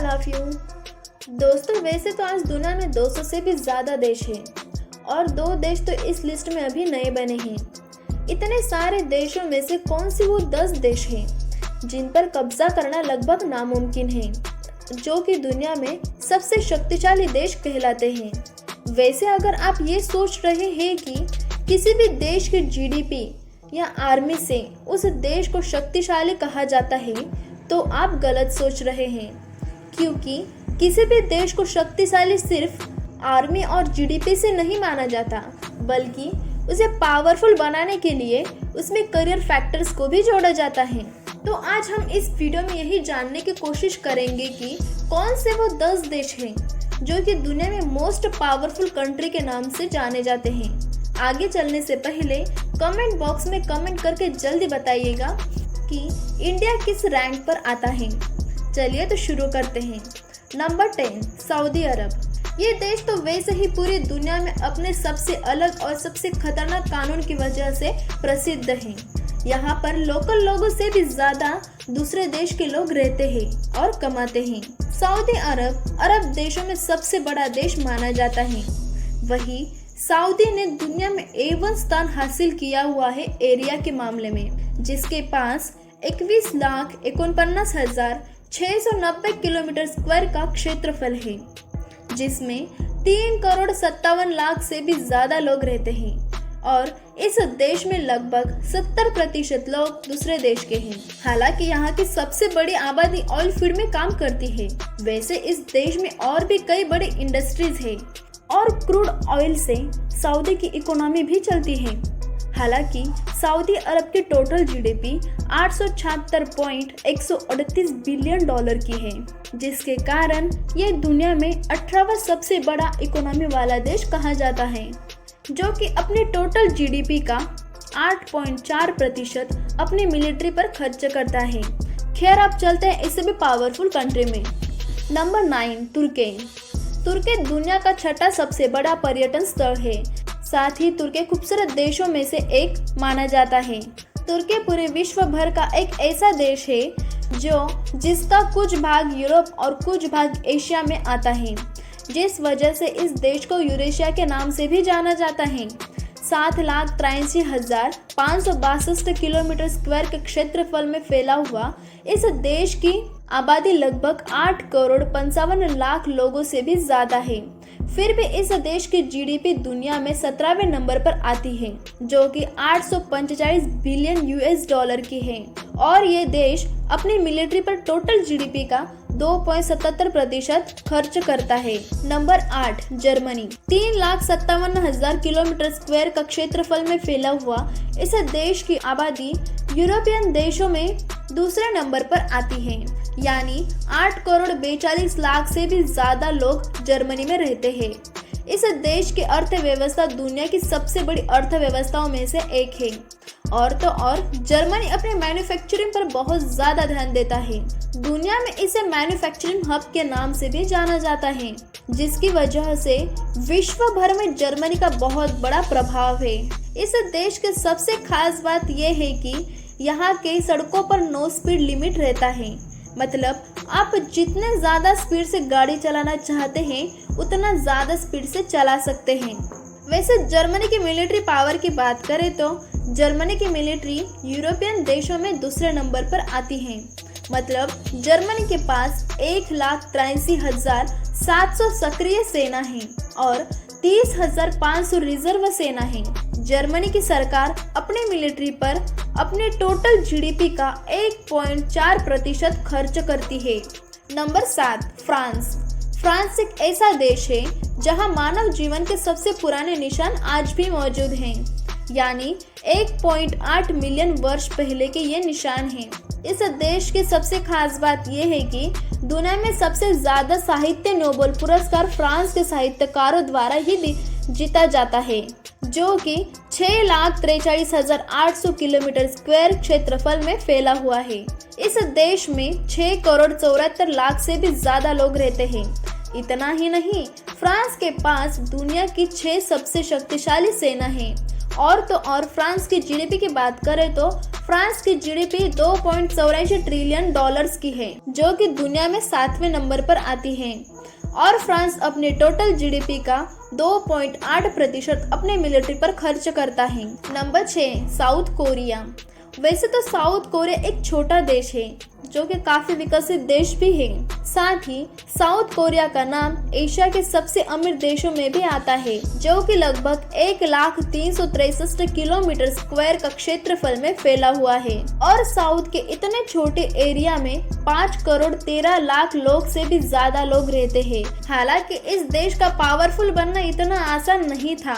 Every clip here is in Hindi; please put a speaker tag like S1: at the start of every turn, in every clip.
S1: Have you. दोस्तों, वैसे तो आज दुनिया में 200 से भी ज़्यादा देश हैं और 2 देश तो इस लिस्ट में अभी नए बने हैं। इतने सारे देशों में से कौन सी वो 10 देश हैं जिन पर कब्जा करना लगभग नामुमकिन है, जो कि दुनिया में सबसे शक्तिशाली देश कहलाते हैं। वैसे अगर आप ये सोच रहे हैं कि किसी भी देश की जीडीपी या आर्मी से उस देश को शक्तिशाली कहा जाता है, तो आप गलत सोच रहे हैं, क्योंकि किसी भी देश को शक्तिशाली सिर्फ आर्मी और जीडीपी से नहीं माना जाता, बल्कि उसे पावरफुल बनाने के लिए उसमें करियर फैक्टर्स को भी जोड़ा जाता है। तो आज हम इस वीडियो में यही जानने की कोशिश करेंगे कि कौन से वो 10 देश हैं जो कि दुनिया में मोस्ट पावरफुल कंट्री के नाम से जाने जाते हैं। आगे चलने से पहले कमेंट बॉक्स में कमेंट करके जल्दी बताइएगा कि इंडिया किस रैंक पर आता है। चलिए तो शुरू करते हैं। नंबर 10, सऊदी अरब। ये देश तो वैसे ही पूरी दुनिया में अपने सबसे अलग और सबसे खतरनाक कानून की वजह से प्रसिद्ध है। यहाँ पर लोकल लोगों से भी ज्यादा दूसरे देश के लोग रहते हैं और कमाते हैं। सऊदी अरब अरब देशों में सबसे बड़ा देश माना जाता है। वही सऊदी ने दुनिया में A1 स्थान हासिल किया हुआ है एरिया के मामले में, जिसके पास 21,49,690 किलोमीटर स्क्वायर का क्षेत्रफल है, जिसमें 3,57,00,000 से भी ज्यादा लोग रहते हैं और इस देश में लगभग 70% लोग दूसरे देश के हैं। हालांकि यहाँ की सबसे बड़ी आबादी ऑयल फील्ड में काम करती है। वैसे इस देश में और भी कई बड़ी इंडस्ट्रीज है और क्रूड ऑयल से सऊदी की इकोनॉमी भी चलती है। हालांकि सऊदी अरब की टोटल जीडीपी 876.138 बिलियन डॉलर की है, जिसके कारण ये दुनिया में 18वां सबसे बड़ा इकोनॉमी वाला देश कहा जाता है, जो कि अपने टोटल जीडीपी का 8.4% अपनी मिलिट्री पर खर्च करता है। खैर, अब चलते हैं इससे भी पावरफुल कंट्री में। नंबर 9, तुर्की। तुर्की दुनिया का 6ठा सबसे बड़ा पर्यटन स्थल है। साथ ही तुर्की खूबसूरत देशों में से एक माना जाता है। तुर्की पूरे विश्व भर का एक ऐसा देश है जिसका कुछ भाग यूरोप और कुछ भाग एशिया में आता है, जिस वजह से इस देश को यूरेशिया के नाम से भी जाना जाता है। 7,83,562 किलोमीटर स्क्वायर के क्षेत्रफल में फैला हुआ इस देश की आबादी लगभग 8,55,00,000 लोगों से भी ज्यादा है। फिर भी इस देश की जीडीपी दुनिया में 17वें नंबर पर आती है, जो कि 845 बिलियन यूएस डॉलर की है और ये देश अपनी मिलिट्री पर टोटल जीडीपी का 2.77% खर्च करता है। Number 8, Germany. 3,57,000 किलोमीटर स्क्वायर का क्षेत्रफल में फैला हुआ इस देश की आबादी यूरोपियन देशों में दूसरे नंबर पर आती है, यानी 8,42,00,000 से भी ज्यादा लोग जर्मनी में रहते हैं। इस देश की अर्थव्यवस्था दुनिया की सबसे बड़ी अर्थव्यवस्थाओं में से एक है और तो और जर्मनी अपने मैन्युफैक्चरिंग पर बहुत ज्यादा ध्यान देता है। दुनिया में इसे मैन्युफैक्चरिंग हब के नाम से भी जाना जाता है, जिसकी वजह से विश्व भर में जर्मनी का बहुत बड़ा प्रभाव है। इस देश की सबसे खास बात यह है कि यहाँ के सड़कों पर नो स्पीड लिमिट रहता है, मतलब आप जितने ज्यादा स्पीड से गाड़ी चलाना चाहते हैं उतना ज्यादा स्पीड से चला सकते हैं। वैसे जर्मनी की मिलिट्री पावर की बात करें तो जर्मनी की मिलिट्री यूरोपियन देशों में दूसरे नंबर पर आती है, मतलब जर्मनी के पास 1,83,700 सक्रिय सेना है और 30,500 रिजर्व सेना है। जर्मनी की सरकार अपनी मिलिट्री पर अपने टोटल जीडीपी का 1.4% खर्च करती है। Number 7, France. फ्रांस एक ऐसा देश है जहां मानव जीवन के सबसे पुराने निशान आज भी मौजूद हैं, यानी 1.8 मिलियन वर्ष पहले के ये निशान हैं। इस देश की सबसे खास बात यह है कि दुनिया में सबसे ज्यादा साहित्य नोबेल पुरस्कार फ्रांस के साहित्यकारों द्वारा ही जीता जाता है, जो कि 6,43,800 किलोमीटर स्क्वायर क्षेत्रफल में फैला हुआ है। इस देश में 6,74,00,000 से भी ज्यादा लोग रहते हैं। इतना ही नहीं, फ्रांस के पास दुनिया की 6 सबसे शक्तिशाली सेना है और तो और फ्रांस की जीडीपी की बात करें तो फ्रांस की जीडीपी 2.84 ट्रिलियन डॉलर्स की है, जो कि दुनिया में 7वें नंबर पर आती है। और फ्रांस अपने टोटल जीडीपी का 2.8% अपने मिलिट्री पर खर्च करता है। Number 6, south Korea. वैसे तो साउथ कोरिया एक छोटा देश है जो कि काफी विकसित देश भी है। साथ ही साउथ कोरिया का नाम एशिया के सबसे अमीर देशों में भी आता है, जो कि लगभग 1,363 किलोमीटर स्क्वायर का क्षेत्रफल में फैला हुआ है। और साउथ के इतने छोटे एरिया में 5 करोड़ 13 लाख लोग से भी ज्यादा लोग रहते हैं। हालांकि इस देश का पावरफुल बनना इतना आसान नहीं था,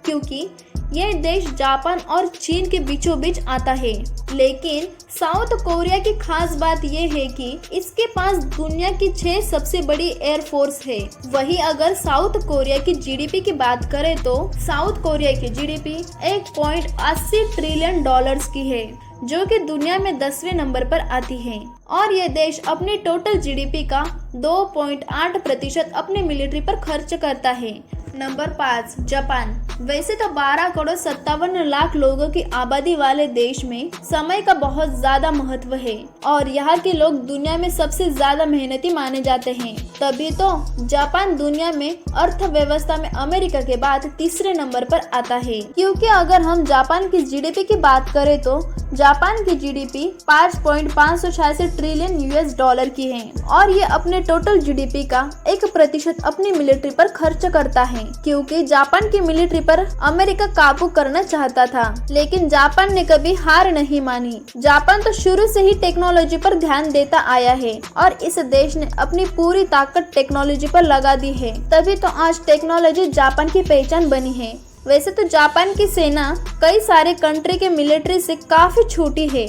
S1: क्योंकि यह देश जापान और चीन के बीचों बीच आता है। लेकिन साउथ कोरिया की खास बात यह है कि इसके पास दुनिया की 6 सबसे बड़ी एयरफोर्स है। वहीं अगर साउथ कोरिया की जीडीपी की बात करें तो साउथ कोरिया की जीडीपी 1.80 ट्रिलियन डॉलर्स की है, जो कि दुनिया में 10वें नंबर पर आती है। और यह देश अपनी टोटल जीडीपी का 2.8% अपने मिलिट्री पर खर्च करता है। Number 5, Japan. वैसे तो 12,57,00,000 लोगों की आबादी वाले देश में समय का बहुत ज्यादा महत्व है और यहाँ के लोग दुनिया में सबसे ज्यादा मेहनती माने जाते हैं। तभी तो जापान दुनिया में अर्थव्यवस्था में अमेरिका के बाद 3रे नंबर पर आता है। क्योंकि अगर हम जापान की जीडीपी की बात करें तो जापान की जीडीपी 5.586 ट्रिलियन यूएस डॉलर की है और ये अपने टोटल जीडीपी का 1% अपनी मिलिट्री पर खर्च करता है। क्योंकि जापान की मिलिट्री पर अमेरिका काबू करना चाहता था, लेकिन जापान ने कभी हार नहीं मानी। जापान तो शुरू से ही टेक्नोलॉजी पर ध्यान देता आया है और इस देश ने अपनी पूरी ताकत टेक्नोलॉजी पर लगा दी है, तभी तो आज टेक्नोलॉजी जापान की पहचान बनी है। वैसे तो जापान की सेना कई सारे कंट्री के मिलिट्री से काफी छोटी है,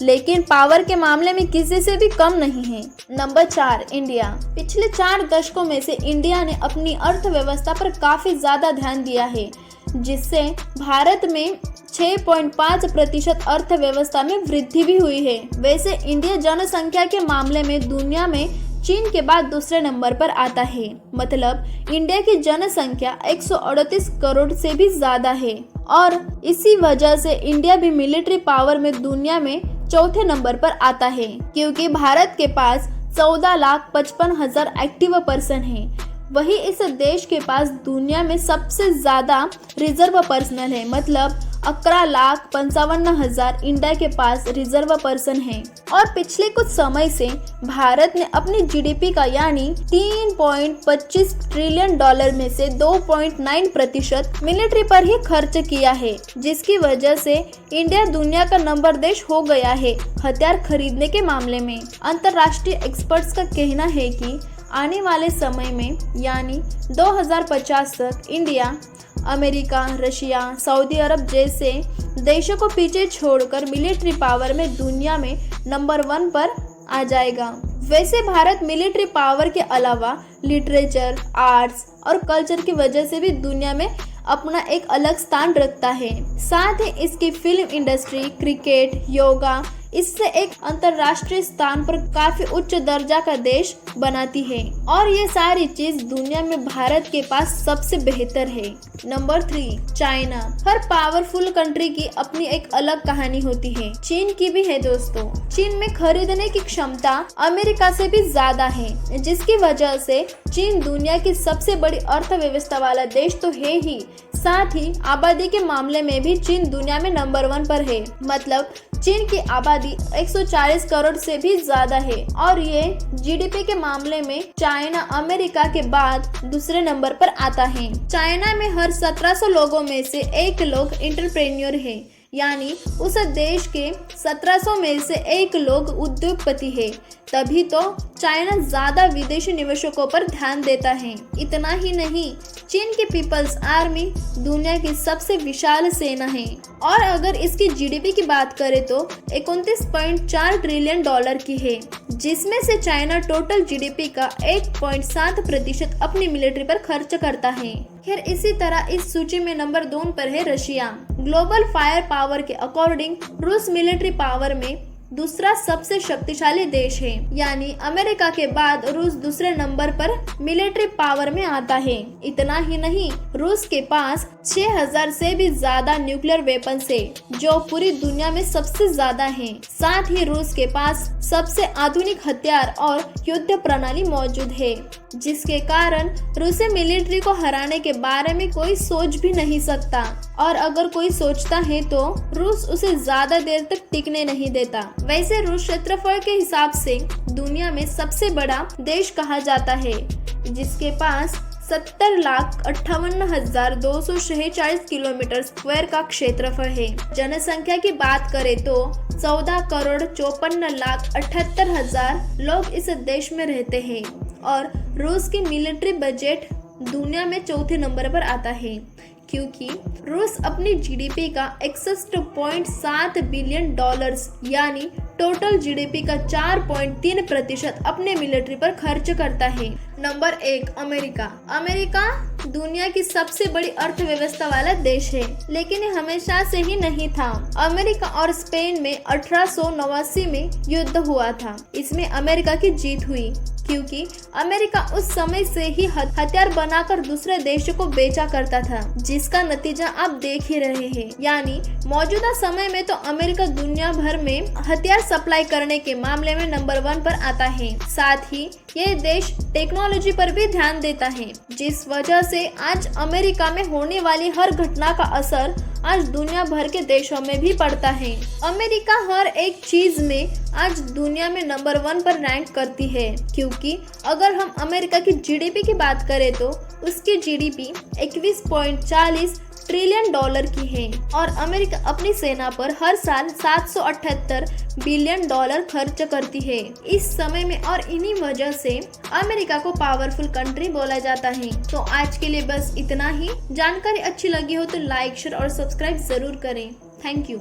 S1: लेकिन पावर के मामले में किसी से भी कम नहीं है। Number 4, India. पिछले 4 दशकों में से इंडिया ने अपनी अर्थव्यवस्था पर काफी ज्यादा ध्यान दिया है, जिससे भारत में 6.5% अर्थव्यवस्था में वृद्धि भी हुई है। वैसे इंडिया जनसंख्या के मामले में दुनिया में चीन के बाद 2रे नंबर पर आता है। मतलब इंडिया की जनसंख्या 138 करोड़ से भी ज्यादा है और इसी वजह से इंडिया भी मिलिट्री पावर में दुनिया में 4थे नंबर पर आता है, क्योंकि भारत के पास 14,55,000 एक्टिव पर्सन हैं। वही इस देश के पास दुनिया में सबसे ज्यादा रिजर्व पर्सनल है। मतलब 11,55,000 इंडिया के पास रिजर्व पर्सन है। और पिछले कुछ समय से भारत ने अपनी जीडीपी का यानी 3.25 ट्रिलियन डॉलर में से 2.9% मिलिट्री पर ही खर्च किया है, जिसकी वजह से इंडिया दुनिया का नंबर देश हो गया है हथियार खरीदने के मामले में। अंतर्राष्ट्रीय एक्सपर्ट्स का कहना है कि आने वाले समय में यानी 2050 तक इंडिया अमेरिका, रशिया, सऊदी अरब जैसे देशों को पीछे छोड़कर मिलिट्री पावर में दुनिया में नंबर 1 पर आ जाएगा। वैसे भारत मिलिट्री पावर के अलावा लिटरेचर, आर्ट्स और कल्चर की वजह से भी दुनिया में अपना एक अलग स्थान रखता है। साथ ही इसकी फिल्म इंडस्ट्री, क्रिकेट, योगा इससे एक अंतर्राष्ट्रीय स्थान पर काफी उच्च दर्जा का देश बनाती है और ये सारी चीज दुनिया में भारत के पास सबसे बेहतर है। Number 3, China. हर पावरफुल कंट्री की अपनी एक अलग कहानी होती है। चीन की भी है दोस्तों। चीन में खरीदने की क्षमता अमेरिका से भी ज्यादा है, जिसकी वजह से चीन दुनिया की सबसे बड़ी अर्थव्यवस्था वाला देश तो है ही, साथ ही आबादी के मामले में भी चीन दुनिया में नंबर 1 पर है। मतलब चीन की आबादी 140 करोड़ से भी ज्यादा है और ये जीडीपी के मामले में चाइना अमेरिका के बाद 2रे नंबर पर आता है। चाइना में हर 1700 लोगों में से 1 लोग एंटरप्रेन्योर है, यानी उस देश के 1700 में से 1 लोग उद्योगपति है। तभी तो चाइना ज्यादा विदेशी निवेशकों पर ध्यान देता है। इतना ही नहीं, चीन की पीपल्स आर्मी दुनिया की सबसे विशाल सेना है और अगर इसकी जीडीपी की बात करें तो 29.4 ट्रिलियन डॉलर की है, जिसमें से चाइना टोटल जीडीपी का 1.7% अपनी मिलिट्री पर खर्च करता है। खैर इसी तरह इस सूची में नंबर 2 पर है रशिया। ग्लोबल फायर पावर के अकॉर्डिंग रूस मिलिट्री पावर में दूसरा सबसे शक्तिशाली देश है, यानी अमेरिका के बाद रूस दूसरे नंबर पर मिलिट्री पावर में आता है। इतना ही नहीं, रूस के पास 6000 से भी ज्यादा न्यूक्लियर वेपन्स है, जो पूरी दुनिया में सबसे ज्यादा हैं। साथ ही रूस के पास सबसे आधुनिक हथियार और युद्ध प्रणाली मौजूद है, जिसके कारण रूसी मिलिट्री को हराने के बारे में कोई सोच भी नहीं सकता, और अगर कोई सोचता है तो रूस उसे ज्यादा देर तक टिकने नहीं देता। वैसे रूस क्षेत्रफल के हिसाब से दुनिया में सबसे बड़ा देश कहा जाता है, जिसके पास 70,58,246 किलोमीटर स्क्वायर का क्षेत्रफल है। जनसंख्या की बात करें तो 14,54,78,000 लोग इस देश में रहते हैं, और रूस की मिलिट्री बजट दुनिया में चौथे नंबर पर आता है, क्योंकि रूस अपनी जीडीपी का 61.7 बिलियन डॉलर्स यानी टोटल जीडीपी का 4.3% अपने मिलिट्री पर खर्च करता है। Number 1, America. अमेरिका दुनिया की सबसे बड़ी अर्थव्यवस्था वाला देश है, लेकिन ये हमेशा से ही नहीं था। अमेरिका और स्पेन में 1889 में युद्ध हुआ था। इसमें अमेरिका की जीत हुई, क्योंकि अमेरिका उस समय से ही हथियार बनाकर दूसरे देशों को बेचा करता था, जिसका नतीजा आप देख ही रहे हैं। यानी मौजूदा समय में तो अमेरिका दुनिया भर में हथियार सप्लाई करने के मामले में नंबर 1 पर आता है। साथ ही ये देश टेक्नोलॉजी पर भी ध्यान देता है, जिस वजह से आज अमेरिका में होने वाली हर घटना का असर आज दुनिया भर के देशों में भी पड़ता है। अमेरिका हर एक चीज में आज दुनिया में नंबर 1 पर रैंक करती है, क्योंकि अगर हम अमेरिका की जीडीपी की बात करें तो उसकी जीडीपी 21.40 ट्रिलियन डॉलर की है, और अमेरिका अपनी सेना पर हर साल 778 बिलियन डॉलर खर्च करती है इस समय में, और इन्हीं वजह से अमेरिका को पावरफुल कंट्री बोला जाता है। तो आज के लिए बस इतना ही। जानकारी अच्छी लगी हो तो लाइक, शेयर और सब्सक्राइब जरूर करें। Thank you.